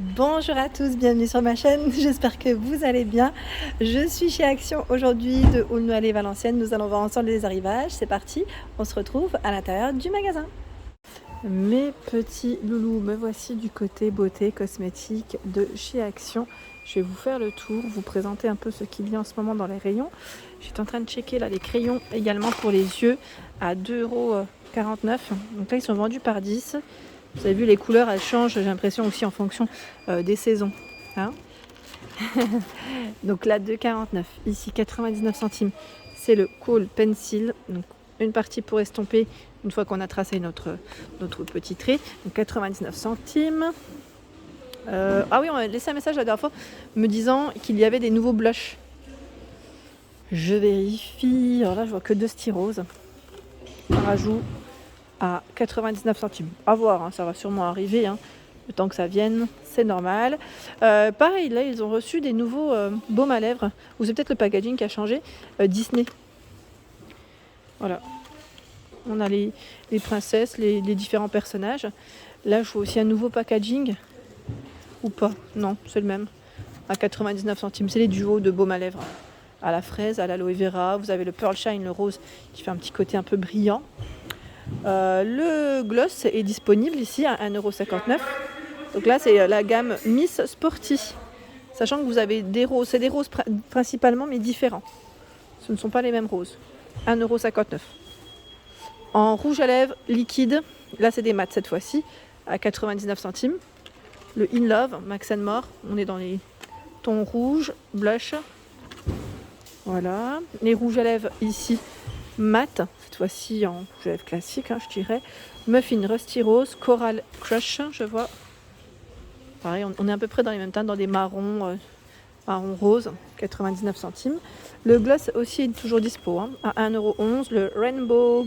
Bonjour à tous, bienvenue sur ma chaîne, j'espère que vous allez bien. Je suis chez Action aujourd'hui de Aulnoy-les-Valenciennes, nous allons voir ensemble les arrivages, c'est parti, on se retrouve à l'intérieur du magasin. Mes petits loulous, me voici du côté beauté cosmétique de chez Action. Je vais vous faire le tour, vous présenter un peu ce qu'il y a en ce moment dans les rayons. J'étais en train de checker là les crayons également pour les yeux à 2,49 €. Donc là ils sont vendus par 10. Vous avez vu, les couleurs, elles changent, j'ai l'impression aussi en fonction des saisons. Hein. Donc là, 2,49 €. Ici, 99 centimes. C'est le Kohl Pencil. Donc une partie pour estomper une fois qu'on a tracé notre petit trait. Donc 99 centimes. Ah oui, on m'a laissé un message la dernière fois me disant qu'il y avait des nouveaux blushs. Je vérifie. Alors là, je vois que 2 styroses. Un rajout à 99 centimes. À voir, hein, ça va sûrement arriver, hein, le temps que ça vienne, c'est normal. Pareil, là, ils ont reçu des nouveaux baumes à lèvres, ou c'est peut-être le packaging qui a changé, Disney. Voilà. On a les princesses, les différents personnages. Là, je vois aussi un nouveau packaging, ou pas, non, c'est le même, à 99 centimes. C'est les duos de baume à lèvres, à la fraise, à l'aloe vera. Vous avez le Pearl Shine, le rose, qui fait un petit côté un peu brillant. Le gloss est disponible ici à 1,59 €. Donc là, c'est la gamme Miss Sporty. Sachant que vous avez des roses, c'est des roses principalement, mais différents. Ce ne sont pas les mêmes roses. 1,59 €. En rouge à lèvres liquide, là c'est des mats cette fois-ci, à 99 centimes. Le In Love, Max More, on est dans les tons rouge, blush. Voilà. Les rouges à lèvres ici, mat, cette fois-ci en rouge à lèvres classique, hein, je dirais. Muffin Rusty Rose, Coral Crush, je vois. Pareil, on est à peu près dans les mêmes teintes, dans des marrons, marron rose, 99 centimes. Le gloss aussi est toujours dispo, hein, à 1,11 €. Le Rainbow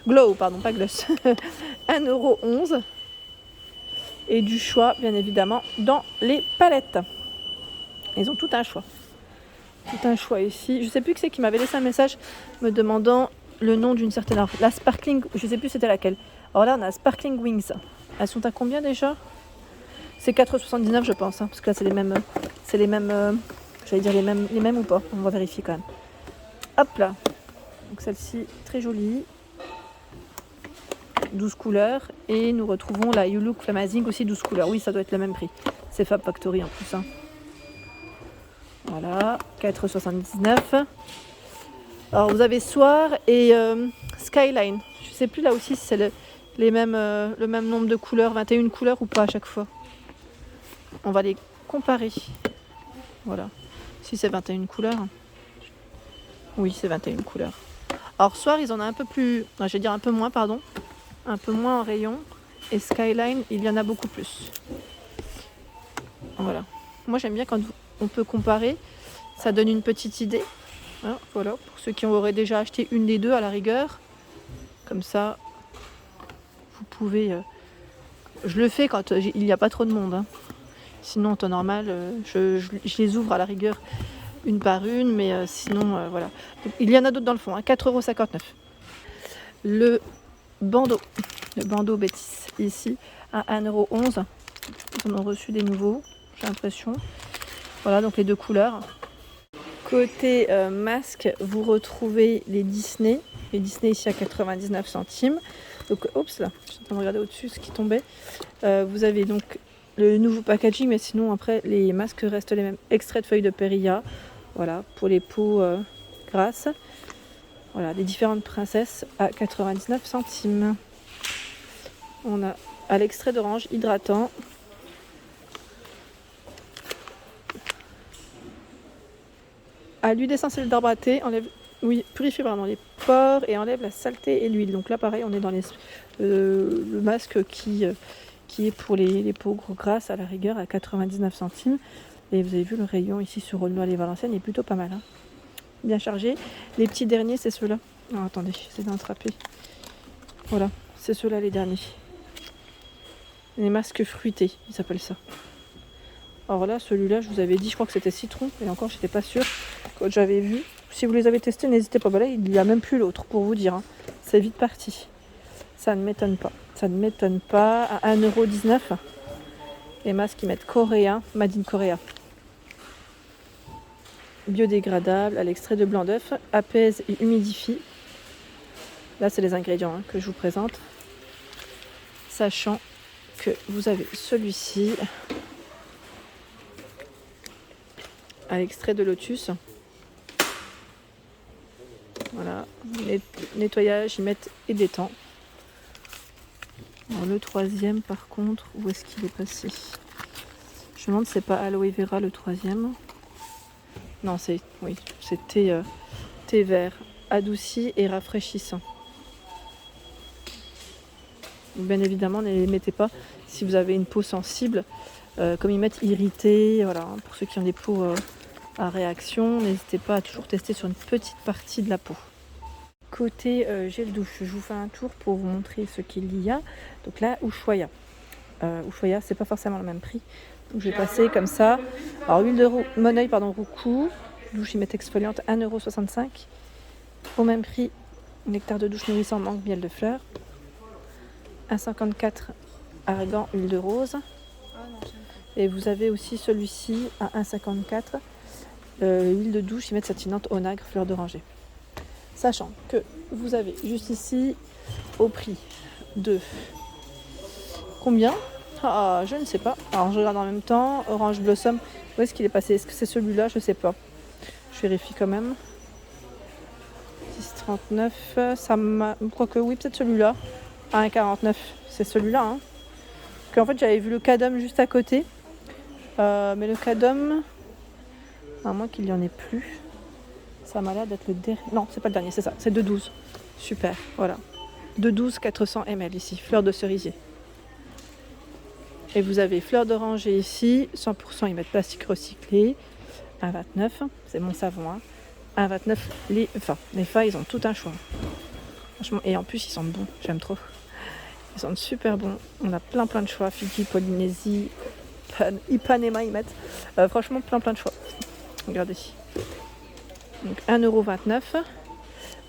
Glow, pardon, pas gloss, 1,11 €. Et du choix, bien évidemment, dans les palettes. Ils ont tout un choix. Tout un choix ici. Je sais plus qui c'est qui m'avait laissé un message me demandant le nom d'une certaine arbre. La Sparkling, je sais plus c'était laquelle. Alors là, on a Sparkling Wings. Elles sont à combien déjà? C'est 4,79 € je pense, hein, parce que là c'est les mêmes, j'allais dire les mêmes ou pas. On va vérifier quand même. Hop là. Donc celle-ci, très jolie. 12 couleurs. Et nous retrouvons la You Look Amazing aussi 12 couleurs. Oui, ça doit être le même prix. C'est Fab Factory en plus. Hein. Voilà, 4,79 €. Alors vous avez Soir et Skyline. Je sais plus là aussi si c'est le même nombre de couleurs, 21 couleurs ou pas à chaque fois. On va les comparer. Voilà. Si c'est 21 couleurs. Oui, c'est 21 couleurs. Alors Soir, ils en ont un peu plus, je vais dire un peu moins, pardon. Un peu moins en rayon. Et Skyline, il y en a beaucoup plus. Voilà. Moi j'aime bien quand on peut comparer. Ça donne une petite idée. Hein, voilà, pour ceux qui auraient déjà acheté une des deux à la rigueur. Comme ça, vous pouvez... je le fais quand il n'y a pas trop de monde. Hein. Sinon, en temps normal, je les ouvre à la rigueur une par une. Mais sinon, voilà. Donc, il y en a d'autres dans le fond. Hein, 4,59 €. Le bandeau Bétis, ici, à 1,11 €. Ils en ont reçu des nouveaux, j'ai l'impression. Voilà, donc les deux couleurs. Côté masque, vous retrouvez les Disney. Les Disney ici à 99 centimes. Donc, oups là, je suis en train de regarder au-dessus ce qui tombait. Vous avez donc le nouveau packaging, mais sinon après les masques restent les mêmes. Extrait de feuilles de Perilla. Voilà, pour les peaux grasses. Voilà, les différentes princesses à 99 centimes. On a à l'extrait d'orange hydratant. À l'huile essentielle d'arbre à thé, purifie vraiment les pores et enlève la saleté et l'huile. Donc là, pareil, on est dans le masque qui est pour les peaux grasses à la rigueur à 99 centimes. Et vous avez vu le rayon ici sur Aulnoy-les-Valenciennes, il est plutôt pas mal. Hein. Bien chargé. Les petits derniers, c'est ceux-là. Oh, attendez, j'essaie d'attraper. Voilà, c'est ceux-là les derniers. Les masques fruités, ils s'appellent ça. Alors là, celui-là, je vous avais dit, je crois que c'était citron. Et encore, j'étais pas sûre quand j'avais vu. Si vous les avez testés, n'hésitez pas. Bah là, il n'y a même plus l'autre, pour vous dire. Hein. C'est vite parti. Ça ne m'étonne pas. Ça ne m'étonne pas. À 1,19 €. Les masques qui mettent coréen, Made in Korea. Biodégradable à l'extrait de blanc d'œuf, apaise et humidifie. Là, c'est les ingrédients que je vous présente. Sachant que vous avez celui-ci à l'extrait de lotus. Voilà, nettoyage, ils mettent et détend. Alors, le troisième, par contre, où est-ce qu'il est passé? Je me demande si c'est pas aloe vera le troisième. Non, c'est thé vert, adouci et rafraîchissant. Bien évidemment, ne les mettez pas si vous avez une peau sensible. Comme ils mettent irrité, voilà, pour ceux qui ont des peaux à réaction, n'hésitez pas à toujours tester sur une petite partie de la peau. Côté gel douche, je vous fais un tour pour vous montrer ce qu'il y a. Donc là, Ushuaïa. Ushuaïa, c'est pas forcément le même prix. Donc je vais passer comme ça. Alors, huile de Moneuil, Roucou. Douche y met exfoliante, 1,65 €. Au même prix, nectar de douche nourrissant, mangue, miel de fleurs. 1,54 € argan, huile de rose. Et vous avez aussi celui-ci à 1,54 €. Huile de douche y met satinante, onagre, fleur d'oranger. Sachant que vous avez juste ici au prix de combien? Je ne sais pas. Alors je regarde en même temps. Orange Blossom, où est-ce qu'il est passé? Est-ce que c'est celui-là? Je ne sais pas. Je vérifie quand même. 6,39 €. Ça m'a... Quoique oui, peut-être celui-là. À 1,49 €. C'est celui-là. Parce qu'en fait, j'avais vu le Cadum juste à côté. Mais le Cadum, à moins qu'il n'y en ait plus. Ça m'a l'air d'être le dernier. Non, c'est pas le dernier, c'est ça. C'est 2,12 €. Super, voilà. 2,12 €, 400 ml ici. Fleur de cerisier. Et vous avez fleur d'oranger ici. 100% ils mettent plastique recyclé. 1,29 €. C'est mon savon. 1,29 €. Les fa, ils ont tout un choix. Franchement, et en plus, ils sentent bon. J'aime trop. Ils sentent super bon. On a plein de choix. Fidji, Polynésie, Ipanema, ils mettent. Franchement, plein de choix. Regardez. Donc 1,29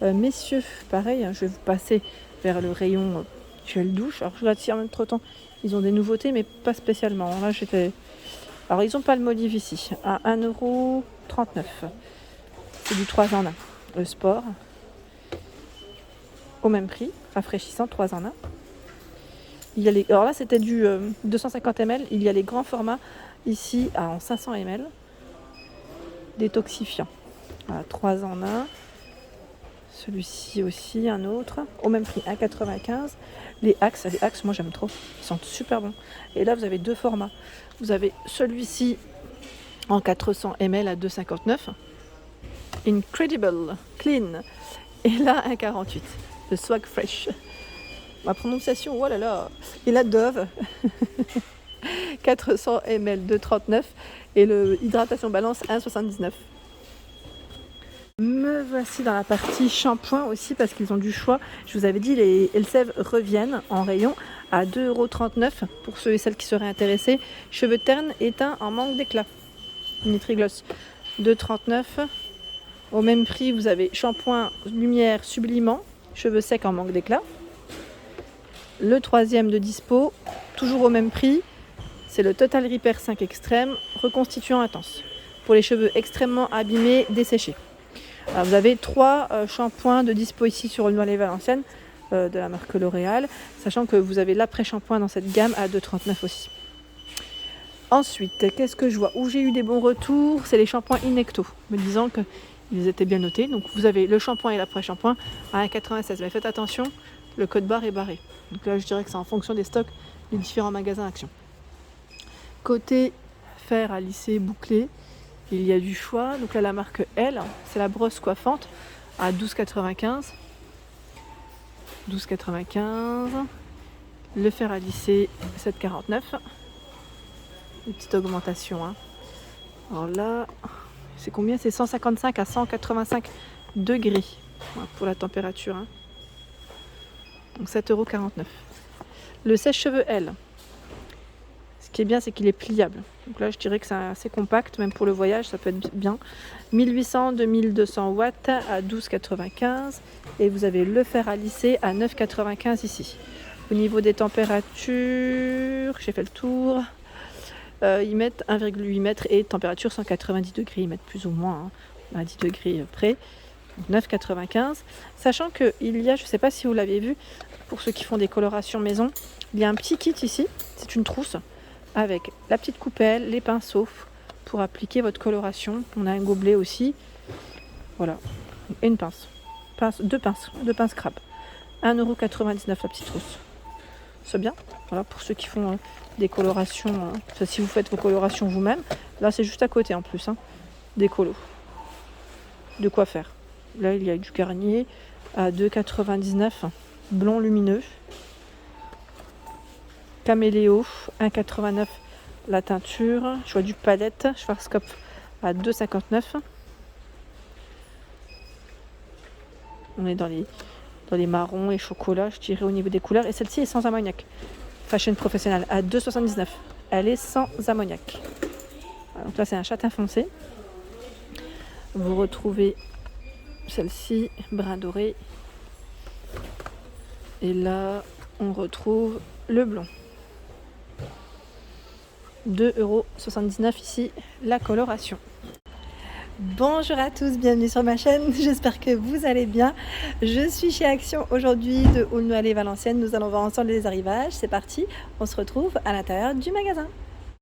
€. Messieurs, pareil, je vais vous passer vers le rayon gel douche. Alors je regarde si en même temps ils ont des nouveautés, mais pas spécialement. Là, alors ils ont pas le Palmolive ici, à 1,39 €. C'est du 3 en 1. Le sport, au même prix, rafraîchissant, 3 en 1. Alors là, c'était du 250 ml. Il y a les grands formats ici en 500 ml. Détoxifiant. Voilà, 3 en 1. Celui-ci aussi, un autre. Au même prix, 1,95 €. Les Axe, moi j'aime trop. Ils sentent super bons. Et là, vous avez deux formats. Vous avez celui-ci en 400 ml à 2,59 €. Incredible Clean. Et là, 1,48 €. Le Swag Fresh. Ma prononciation, oh là là. Et la Dove. 400 ml, 2,39 €. Et le Hydratation Balance, 1,79 €. Me voici dans la partie shampoing aussi parce qu'ils ont du choix. Je vous avais dit, les Elseve reviennent en rayon à 2,39 € pour ceux et celles qui seraient intéressés. Cheveux ternes éteints en manque d'éclat. Nitrigloss, 2,39 €. Au même prix, vous avez shampoing lumière sublimant, cheveux secs en manque d'éclat. Le troisième de dispo, toujours au même prix, c'est le Total Repair 5 Extrême, reconstituant intense. Pour les cheveux extrêmement abîmés, desséchés. Alors, vous avez 3 shampoings de dispo ici sur Noël et Valenciennes de la marque L'Oréal, sachant que vous avez l'après-shampoing dans cette gamme à 2,39 € aussi. Ensuite, qu'est-ce que je vois? Où j'ai eu des bons retours, c'est les shampoings Inecto, me disant qu'ils étaient bien notés. Donc vous avez le shampoing et l'après-shampoing à 1,96 €. Mais faites attention, le code barre est barré. Donc là, je dirais que c'est en fonction des stocks des différents magasins Action. Côté fer à lisser bouclé, il y a du choix. Donc là, la marque L, c'est la brosse coiffante à 12,95 €. 12,95 €. Le fer à lisser, 7,49 €. Une petite augmentation. Alors là, c'est combien? C'est 155 à 185 degrés pour la température. Donc 7,49 €. Le sèche-cheveux L. Ce qui est bien, c'est qu'il est pliable. Donc là, je dirais que c'est assez compact, même pour le voyage, ça peut être bien. 1800-2200 watts à 12,95 €. Et vous avez le fer à lisser à 9,95 € ici. Au niveau des températures, j'ai fait le tour. Ils mettent 1,8 m et température 190 degrés. Ils mettent plus ou moins à 10 degrés près. 9,95. Sachant qu'il y a, je ne sais pas si vous l'avez vu, pour ceux qui font des colorations maison, il y a un petit kit ici. C'est une trousse avec la petite coupelle, les pinceaux pour appliquer votre coloration. On a un gobelet aussi. Voilà. Et une pince. Deux pinces crabe. 1,99 € la petite trousse. C'est bien. Voilà, pour ceux qui font des colorations. Si vous faites vos colorations vous-même. Là, c'est juste à côté en plus. Des colos. De quoi faire. Là, il y a du Garnier à 2,99 €. Blond lumineux. Caméléo, 1,89 € la teinture. Je vois du palette. Schwarzkopf à 2,59 €. On est dans les marrons et chocolats, je dirais, au niveau des couleurs. Et celle-ci est sans ammoniac. Fashion professionnelle à 2,79 €. Elle est sans ammoniac. Voilà, donc là, c'est un châtain foncé. Vous retrouvez celle-ci, brun doré. Et là, on retrouve le blond. 2,79 € ici, la coloration. Bonjour à tous, bienvenue sur ma chaîne, j'espère que vous allez bien. Je suis chez Action aujourd'hui de Aulnoy-les-Valenciennes. Nous allons voir ensemble les arrivages. C'est parti, on se retrouve à l'intérieur du magasin.